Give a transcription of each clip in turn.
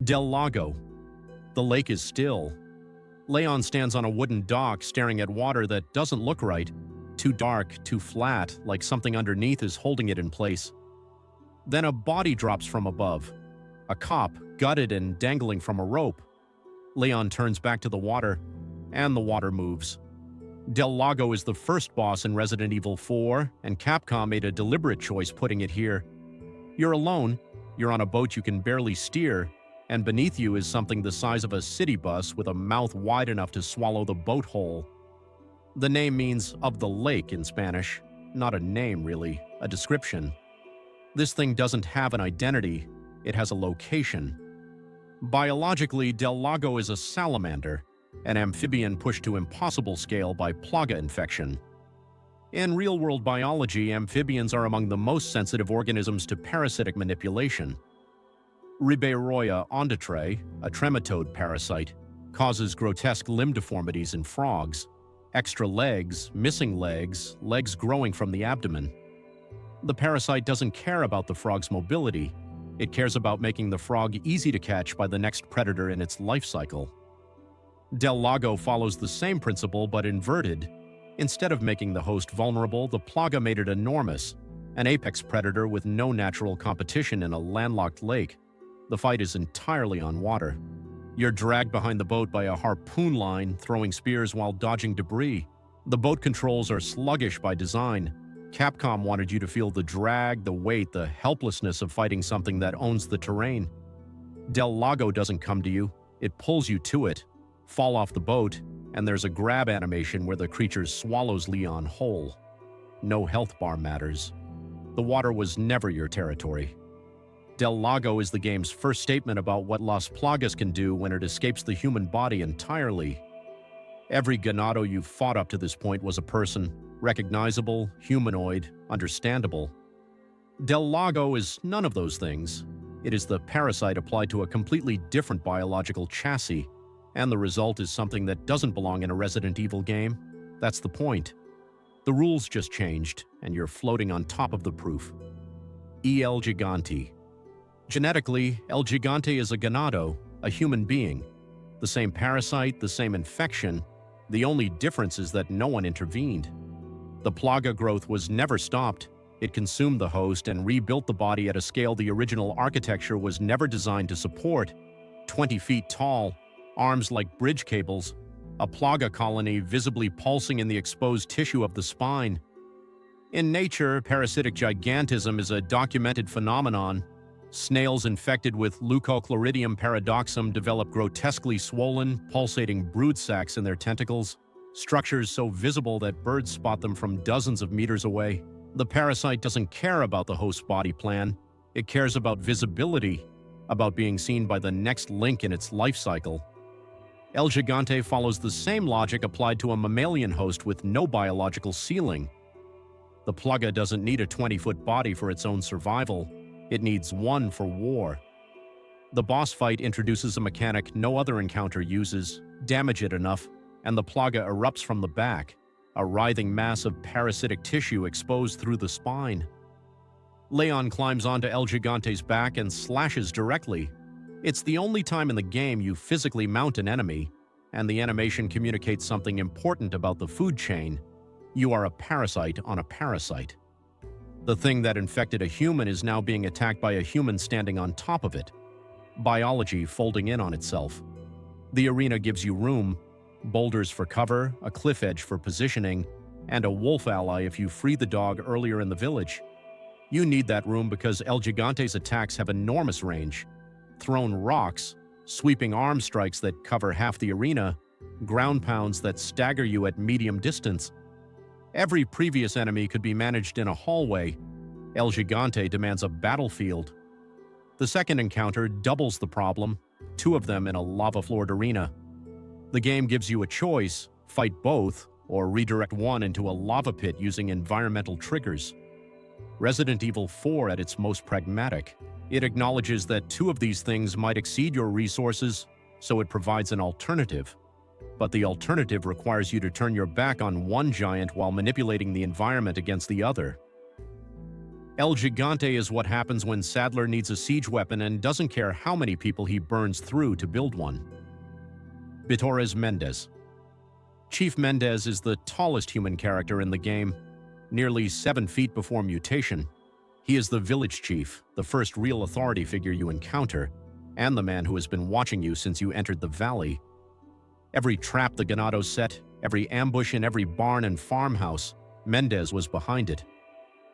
Del Lago. The lake is still. Leon stands on a wooden dock staring at water that doesn't look right. Too dark, too flat, like something underneath is holding it in place. Then a body drops from above. A cop, gutted and dangling from a rope. Leon turns back to the water, and the water moves. Del Lago is the first boss in Resident Evil 4, and Capcom made a deliberate choice putting it here. You're alone, you're on a boat you can barely steer, and beneath you is something the size of a city bus with a mouth wide enough to swallow the boat whole. The name means "of the lake" in Spanish. Not a name, really, a description. This thing doesn't have an identity, it has a location. Biologically, Del Lago is a salamander, an amphibian pushed to impossible scale by plaga infection. In real-world biology, amphibians are among the most sensitive organisms to parasitic manipulation. Riberoia ondatrae, a trematode parasite, causes grotesque limb deformities in frogs. Extra legs, missing legs, legs growing from the abdomen. The parasite doesn't care about the frog's mobility. It cares about making the frog easy to catch by the next predator in its life cycle. Del Lago follows the same principle but inverted. Instead of making the host vulnerable, the plaga made it enormous, an apex predator with no natural competition in a landlocked lake. The fight is entirely on water. You're dragged behind the boat by a harpoon line, throwing spears while dodging debris. The boat controls are sluggish by design. Capcom wanted you to feel the drag, the weight, the helplessness of fighting something that owns the terrain. Del Lago doesn't come to you, it pulls you to it. Fall off the boat, and there's a grab animation where the creature swallows Leon whole. No health bar matters. The water was never your territory. Del Lago is the game's first statement about what Las Plagas can do when it escapes the human body entirely. Every ganado you've fought up to this point was a person, recognizable, humanoid, understandable. Del Lago is none of those things. It is the parasite applied to a completely different biological chassis, and the result is something that doesn't belong in a Resident Evil game. That's the point. The rules just changed, and you're floating on top of the proof. E. El Gigante. Genetically, El Gigante is a ganado, a human being. The same parasite, the same infection. The only difference is that no one intervened. The plaga growth was never stopped. It consumed the host and rebuilt the body at a scale the original architecture was never designed to support. 20 feet tall, arms like bridge cables, a plaga colony visibly pulsing in the exposed tissue of the spine. In nature, parasitic gigantism is a documented phenomenon. Snails infected with Leucochloridium paradoxum develop grotesquely swollen, pulsating brood sacs in their tentacles, structures so visible that birds spot them from dozens of meters away. The parasite doesn't care about the host's body plan. It cares about visibility, about being seen by the next link in its life cycle. El Gigante follows the same logic applied to a mammalian host with no biological ceiling. The plaga doesn't need a 20-foot body for its own survival. It needs one for war. The boss fight introduces a mechanic no other encounter uses. Damage it enough, and the plaga erupts from the back, a writhing mass of parasitic tissue exposed through the spine. Leon climbs onto El Gigante's back and slashes directly. It's the only time in the game you physically mount an enemy, and the animation communicates something important about the food chain. You are a parasite on a parasite. The thing that infected a human is now being attacked by a human standing on top of it. Biology folding in on itself. The arena gives you room, boulders for cover, a cliff edge for positioning, and a wolf ally if you free the dog earlier in the village. You need that room because El Gigante's attacks have enormous range. Thrown rocks, sweeping arm strikes that cover half the arena, ground pounds that stagger you at medium distance. Every previous enemy could be managed in a hallway. El Gigante demands a battlefield. The second encounter doubles the problem, 2 of them in a lava-floored arena. The game gives you a choice: fight both, or redirect one into a lava pit using environmental triggers. Resident Evil 4 at its most pragmatic. It acknowledges that 2 of these things might exceed your resources, so it provides an alternative. But the alternative requires you to turn your back on one giant while manipulating the environment against the other. El Gigante is what happens when Sadler needs a siege weapon and doesn't care how many people he burns through to build one. Bitores Mendez. Chief Mendez is the tallest human character in the game, nearly 7 feet before mutation. He is the village chief, the first real authority figure you encounter, and the man who has been watching you since you entered the valley. Every trap the Ganados set, every ambush in every barn and farmhouse, Mendez was behind it.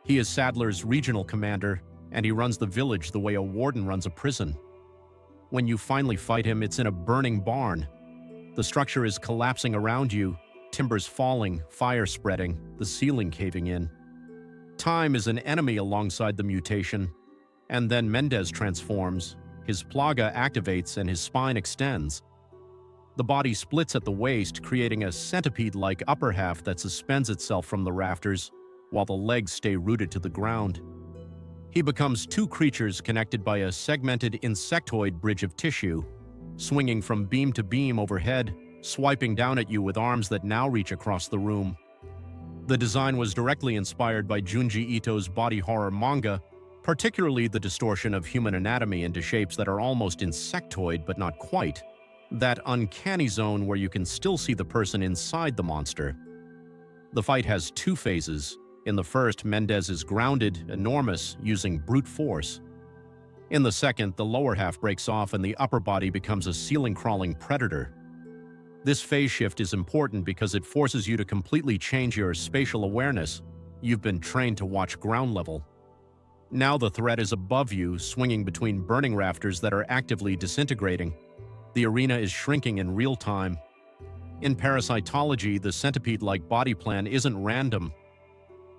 He is Sadler's regional commander, and he runs the village the way a warden runs a prison. When you finally fight him, it's in a burning barn. The structure is collapsing around you, timbers falling, fire spreading, the ceiling caving in. Time is an enemy alongside the mutation, and then Mendez transforms, his plaga activates and his spine extends. The body splits at the waist, creating a centipede-like upper half that suspends itself from the rafters, while the legs stay rooted to the ground. He becomes 2 creatures connected by a segmented insectoid bridge of tissue, swinging from beam to beam overhead, swiping down at you with arms that now reach across the room. The design was directly inspired by Junji Ito's body horror manga, particularly the distortion of human anatomy into shapes that are almost insectoid but not quite. That uncanny zone where you can still see the person inside the monster. The fight has 2 phases. In the first, Mendez is grounded, enormous, using brute force. In the second, the lower half breaks off and the upper body becomes a ceiling-crawling predator. This phase shift is important because it forces you to completely change your spatial awareness. You've been trained to watch ground level. Now the threat is above you, swinging between burning rafters that are actively disintegrating. The arena is shrinking in real time. In parasitology, the centipede-like body plan isn't random.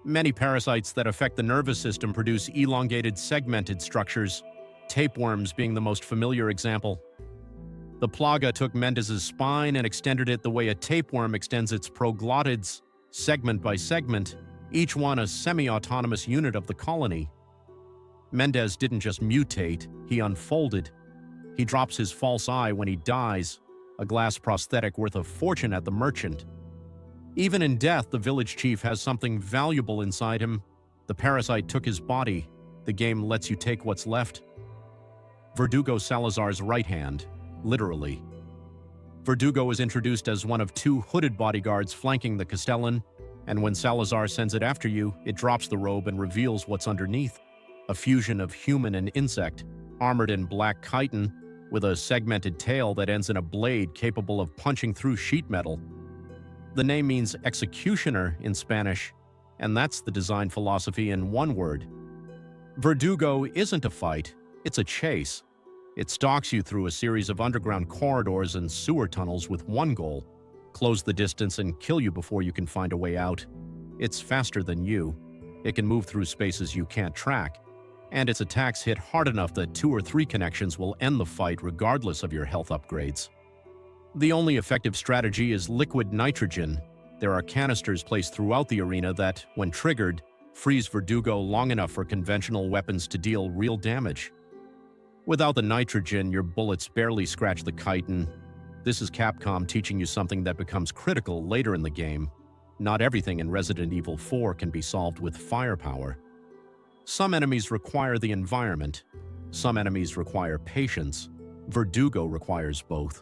Many parasites that affect the nervous system produce elongated, segmented structures, tapeworms being the most familiar example. The plaga took Mendez's spine and extended it the way a tapeworm extends its proglottids, segment by segment, each one a semi-autonomous unit of the colony. Mendez didn't just mutate, he unfolded. He drops his false eye when he dies, a glass prosthetic worth a fortune at the merchant. Even in death, the village chief has something valuable inside him. The parasite took his body. The game lets you take what's left. Verdugo Salazar's right hand, literally. Verdugo is introduced as one of 2 hooded bodyguards flanking the Castellan, and when Salazar sends it after you, it drops the robe and reveals what's underneath. A fusion of human and insect, armored in black chitin, with a segmented tail that ends in a blade capable of punching through sheet metal. The name means executioner in Spanish, and that's the design philosophy in one word. Verdugo isn't a fight, it's a chase. It stalks you through a series of underground corridors and sewer tunnels with one goal: close the distance and kill you before you can find a way out. It's faster than you. It can move through spaces you can't track. And its attacks hit hard enough that 2 or 3 connections will end the fight regardless of your health upgrades. The only effective strategy is liquid nitrogen. There are canisters placed throughout the arena that, when triggered, freeze Verdugo long enough for conventional weapons to deal real damage. Without the nitrogen, your bullets barely scratch the chitin. This is Capcom teaching you something that becomes critical later in the game. Not everything in Resident Evil 4 can be solved with firepower. Some enemies require the environment. Some enemies require patience. Verdugo requires both.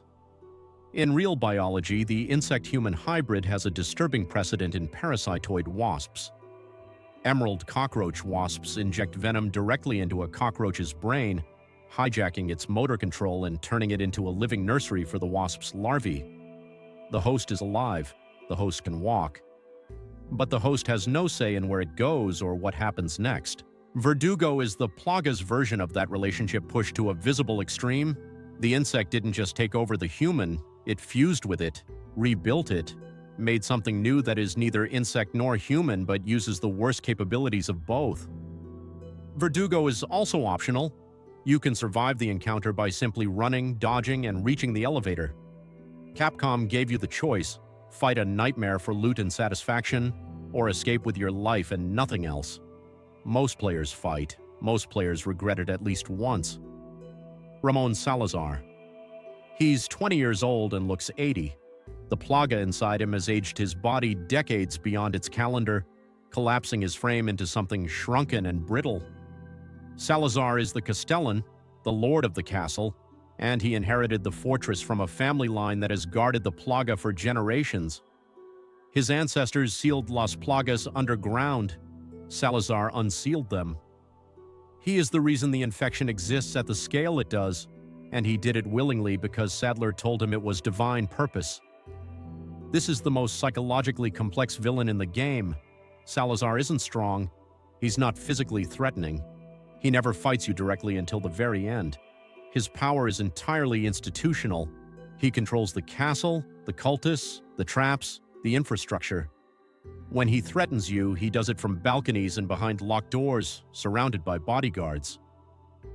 In real biology, the insect-human hybrid has a disturbing precedent in parasitoid wasps. Emerald cockroach wasps inject venom directly into a cockroach's brain, hijacking its motor control and turning it into a living nursery for the wasp's larvae. The host is alive. The host can walk. But the host has no say in where it goes or what happens next. Verdugo is the plaga's version of that relationship pushed to a visible extreme. The insect didn't just take over the human, it fused with it, rebuilt it, made something new that is neither insect nor human but uses the worst capabilities of both. Verdugo is also optional. You can survive the encounter by simply running, dodging, and reaching the elevator. Capcom gave you the choice: fight a nightmare for loot and satisfaction, or escape with your life and nothing else. Most players fight. Most players regret it at least once. Ramon Salazar. He's 20 years old and looks 80. The plaga inside him has aged his body decades beyond its calendar, collapsing his frame into something shrunken and brittle. Salazar is the Castellan, the lord of the castle, and he inherited the fortress from a family line that has guarded the Plaga for generations. His ancestors sealed Las Plagas underground. Salazar unsealed them. He is the reason the infection exists at the scale it does, and he did it willingly because Sadler told him it was divine purpose. This is the most psychologically complex villain in the game. Salazar isn't strong. He's not physically threatening. He never fights you directly until the very end. His power is entirely institutional. He controls the castle, the cultists, the traps, the infrastructure. When he threatens you, he does it from balconies and behind locked doors, surrounded by bodyguards.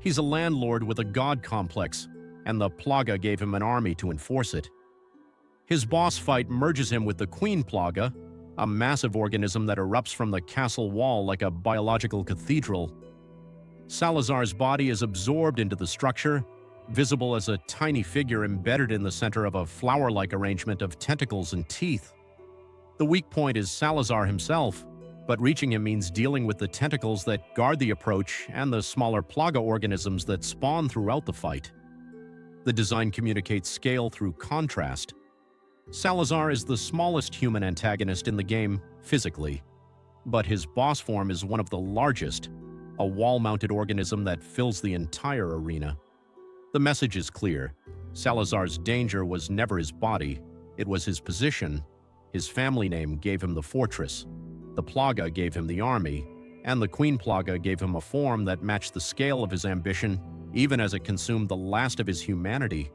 He's a landlord with a god complex, and the Plaga gave him an army to enforce it. His boss fight merges him with the Queen Plaga, a massive organism that erupts from the castle wall like a biological cathedral. Salazar's body is absorbed into the structure, visible as a tiny figure embedded in the center of a flower-like arrangement of tentacles and teeth. The weak point is Salazar himself, but reaching him means dealing with the tentacles that guard the approach and the smaller Plaga organisms that spawn throughout the fight. The design communicates scale through contrast. Salazar is the smallest human antagonist in the game, physically, but his boss form is one of the largest, a wall-mounted organism that fills the entire arena. The message is clear. Salazar's danger was never his body, it was his position. His family name gave him the fortress, the Plaga gave him the army, and the Queen Plaga gave him a form that matched the scale of his ambition, even as it consumed the last of his humanity.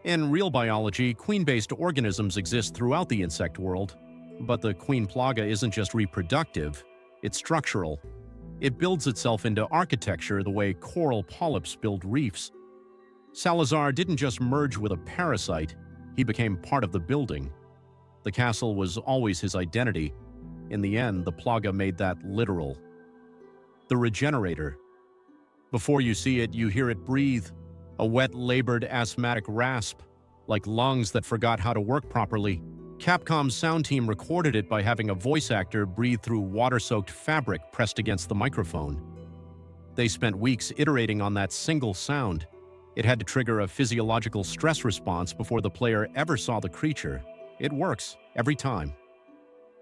In real biology, queen-based organisms exist throughout the insect world, but the Queen Plaga isn't just reproductive, it's structural. It builds itself into architecture the way coral polyps build reefs. Salazar didn't just merge with a parasite, he became part of the building. The castle was always his identity. In the end, the Plaga made that literal. The Regenerator. Before you see it, you hear it breathe, a wet, labored, asthmatic rasp, like lungs that forgot how to work properly. Capcom's sound team recorded it by having a voice actor breathe through water-soaked fabric pressed against the microphone. They spent weeks iterating on that single sound. It had to trigger a physiological stress response before the player ever saw the creature. It works, every time.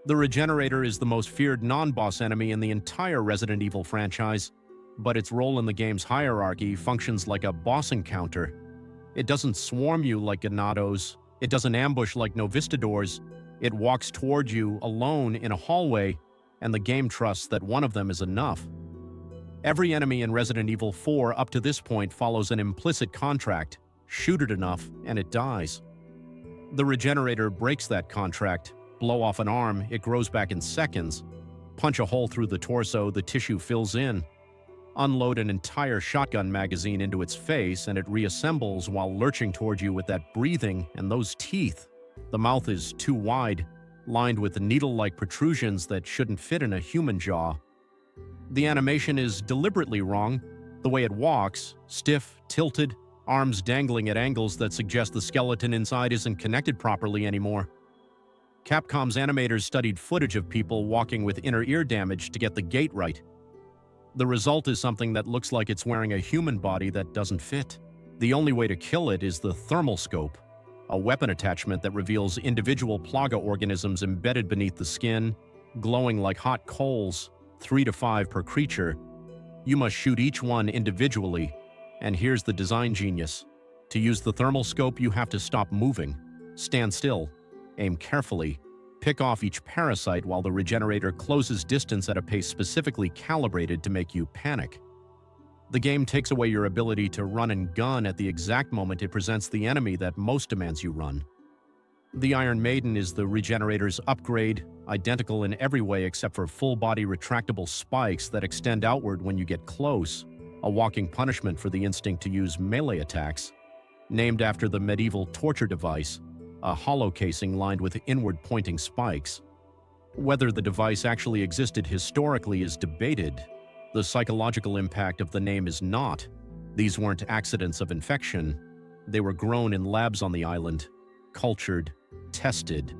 The Regenerator is the most feared non-boss enemy in the entire Resident Evil franchise, but its role in the game's hierarchy functions like a boss encounter. It doesn't swarm you like Ganados, it doesn't ambush like Novistadors, it walks toward you alone in a hallway, and the game trusts that one of them is enough. Every enemy in Resident Evil 4 up to this point follows an implicit contract: shoot it enough, and it dies. The Regenerator breaks that contract. Blow off an arm, it grows back in seconds. Punch a hole through the torso, the tissue fills in. Unload an entire shotgun magazine into its face, and it reassembles while lurching toward you with that breathing and those teeth. The mouth is too wide, lined with needle-like protrusions that shouldn't fit in a human jaw. The animation is deliberately wrong. The way it walks, stiff, tilted, arms dangling at angles that suggest the skeleton inside isn't connected properly anymore. Capcom's animators studied footage of people walking with inner ear damage to get the gait right. The result is something that looks like it's wearing a human body that doesn't fit. The only way to kill it is the thermal scope, a weapon attachment that reveals individual Plaga organisms embedded beneath the skin, glowing like hot coals, 3 to 5 per creature. You must shoot each one individually. And here's the design genius. To use the thermal scope, you have to stop moving. Stand still. Aim carefully. Pick off each parasite while the Regenerator closes distance at a pace specifically calibrated to make you panic. The game takes away your ability to run and gun at the exact moment it presents the enemy that most demands you run. The Iron Maiden is the Regenerator's upgrade, identical in every way except for full-body retractable spikes that extend outward when you get close, a walking punishment for the instinct to use melee attacks. Named after the medieval torture device, a hollow casing lined with inward-pointing spikes. Whether the device actually existed historically is debated. The psychological impact of the name is not. These weren't accidents of infection. They were grown in labs on the island, cultured, tested.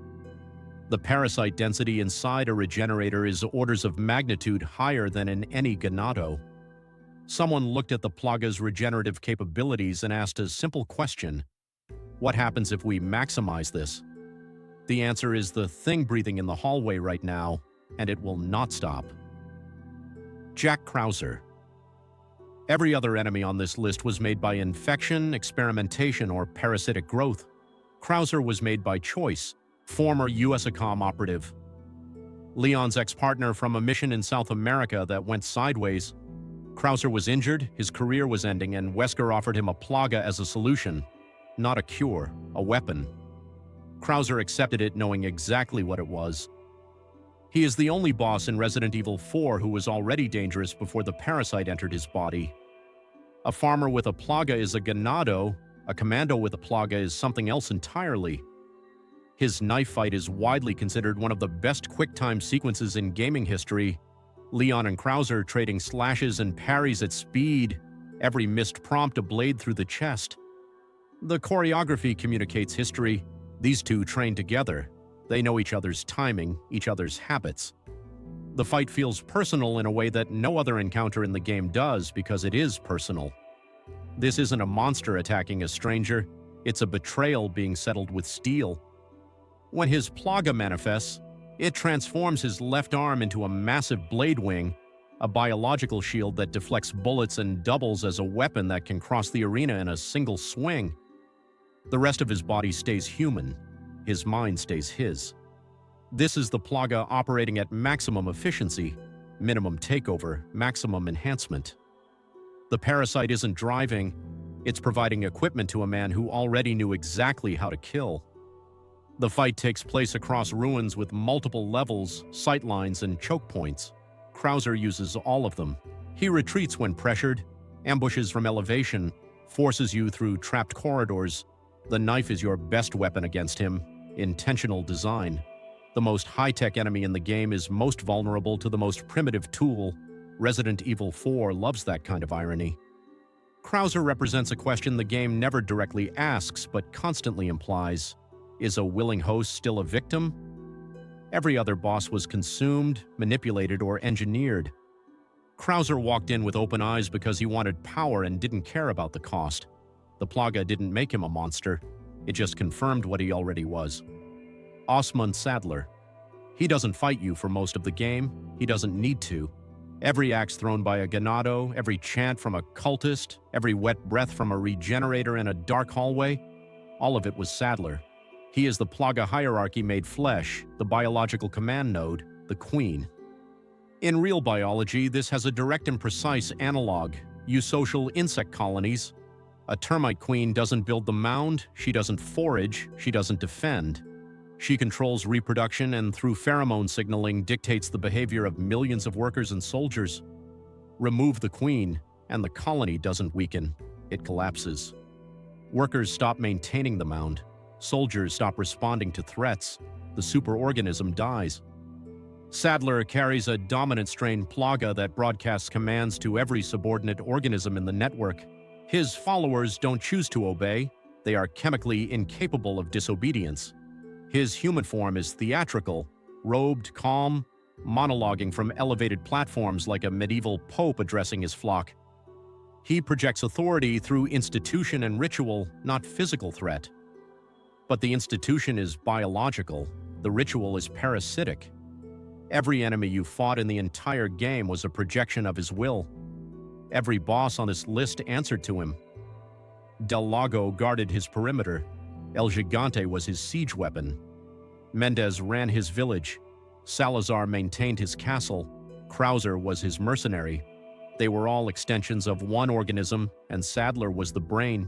The parasite density inside a regenerator is orders of magnitude higher than in any Ganado. Someone looked at the Plaga's regenerative capabilities and asked a simple question: what happens if we maximize this? The answer is the thing breathing in the hallway right now, and it will not stop. Jack Krauser. Every other enemy on this list was made by infection, experimentation, or parasitic growth. Krauser was made by choice, former USACOM operative. Leon's ex-partner from a mission in South America that went sideways. Krauser was injured, his career was ending, and Wesker offered him a Plaga as a solution. Not a cure, a weapon. Krauser accepted it knowing exactly what it was. He is the only boss in Resident Evil 4 who was already dangerous before the parasite entered his body. A farmer with a Plaga is a Ganado, a commando with a Plaga is something else entirely. His knife fight is widely considered one of the best quick-time sequences in gaming history. Leon and Krauser trading slashes and parries at speed, every missed prompt a blade through the chest. The choreography communicates history. These two train together. They know each other's timing, each other's habits. The fight feels personal in a way that no other encounter in the game does because it is personal. This isn't a monster attacking a stranger, it's a betrayal being settled with steel. When his Plaga manifests, it transforms his left arm into a massive blade wing, a biological shield that deflects bullets and doubles as a weapon that can cross the arena in a single swing. The rest of his body stays human. His mind stays his. This is the Plaga operating at maximum efficiency, minimum takeover, maximum enhancement. The parasite isn't driving, it's providing equipment to a man who already knew exactly how to kill. The fight takes place across ruins with multiple levels, sightlines, and choke points. Krauser uses all of them. He retreats when pressured, ambushes from elevation, forces you through trapped corridors. The knife is your best weapon against him. Intentional design. The most high-tech enemy in the game is most vulnerable to the most primitive tool. Resident Evil 4 loves that kind of irony. Krauser represents a question the game never directly asks but constantly implies. Is a willing host still a victim? Every other boss was consumed, manipulated, or engineered. Krauser walked in with open eyes because he wanted power and didn't care about the cost. The Plaga didn't make him a monster. It just confirmed what he already was. Osmund Sadler. He doesn't fight you for most of the game. He doesn't need to. Every axe thrown by a Ganado, every chant from a cultist, every wet breath from a regenerator in a dark hallway, all of it was Sadler. He is the Plaga hierarchy made flesh, the biological command node, the queen. In real biology, this has a direct and precise analog: eusocial insect colonies. A termite queen doesn't build the mound, she doesn't forage, she doesn't defend. She controls reproduction and through pheromone signaling dictates the behavior of millions of workers and soldiers. Remove the queen, and the colony doesn't weaken, it collapses. Workers stop maintaining the mound. Soldiers stop responding to threats. The superorganism dies. Sadler carries a dominant strain Plaga that broadcasts commands to every subordinate organism in the network. His followers don't choose to obey. They are chemically incapable of disobedience. His human form is theatrical, robed, calm, monologuing from elevated platforms like a medieval pope addressing his flock. He projects authority through institution and ritual, not physical threat. But the institution is biological, the ritual is parasitic. Every enemy you fought in the entire game was a projection of his will. Every boss on this list answered to him. Del Lago guarded his perimeter. El Gigante was his siege weapon. Mendez ran his village. Salazar maintained his castle. Krauser was his mercenary. They were all extensions of one organism, and Sadler was the brain.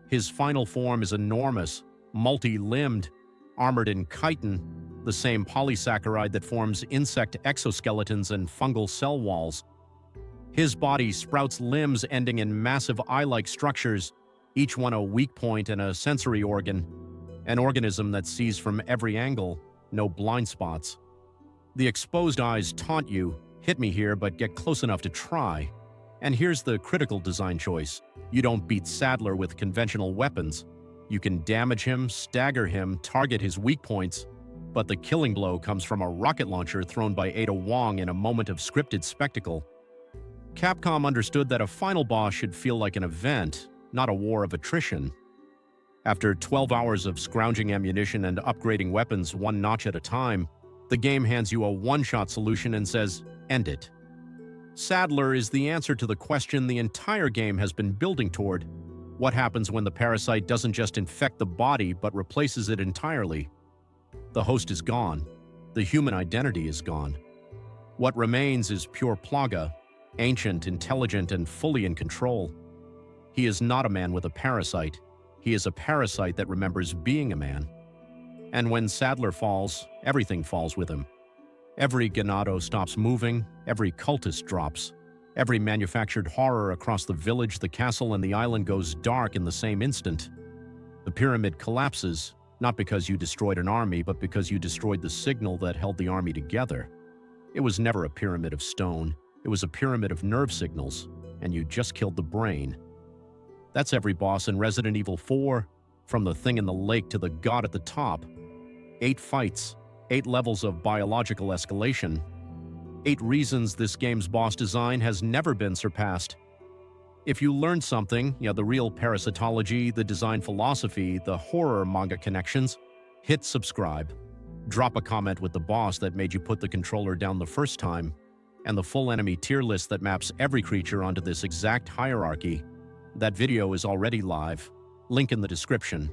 His final form is enormous, multi-limbed, armored in chitin, the same polysaccharide that forms insect exoskeletons and fungal cell walls. His body sprouts limbs ending in massive eye-like structures, each one a weak point and a sensory organ, an organism that sees from every angle, no blind spots. The exposed eyes taunt you, hit me here, but get close enough to try. And here's the critical design choice. You don't beat Sadler with conventional weapons. You can damage him, stagger him, target his weak points, But the killing blow comes from a rocket launcher thrown by Ada Wong in a moment of scripted spectacle. Capcom understood that a final boss should feel like an event, not a war of attrition. After 12 hours of scrounging ammunition and upgrading weapons one notch at a time, the game hands you a one-shot solution and says, "End it." Sadler is the answer to the question the entire game has been building toward. What happens when the parasite doesn't just infect the body but replaces it entirely? The host is gone. The human identity is gone. What remains is pure Plaga, ancient, intelligent, and fully in control. He is not a man with a parasite. He is a parasite that remembers being a man. And when Sadler falls, everything falls with him. Every Ganado stops moving, every cultist drops. Every manufactured horror across the village, the castle, and the island goes dark in the same instant. The pyramid collapses, not because you destroyed an army, but because you destroyed the signal that held the army together. It was never a pyramid of stone. It was a pyramid of nerve signals, and you just killed the brain. That's every boss in Resident Evil 4, from the thing in the lake to the god at the top. 8 fights, 8 levels of biological escalation. 8 reasons this game's boss design has never been surpassed. If you learned something, the real parasitology, the design philosophy, the horror manga connections, hit subscribe. Drop a comment with the boss that made you put the controller down the first time, and the full enemy tier list that maps every creature onto this exact hierarchy. That video is already live. Link in the description.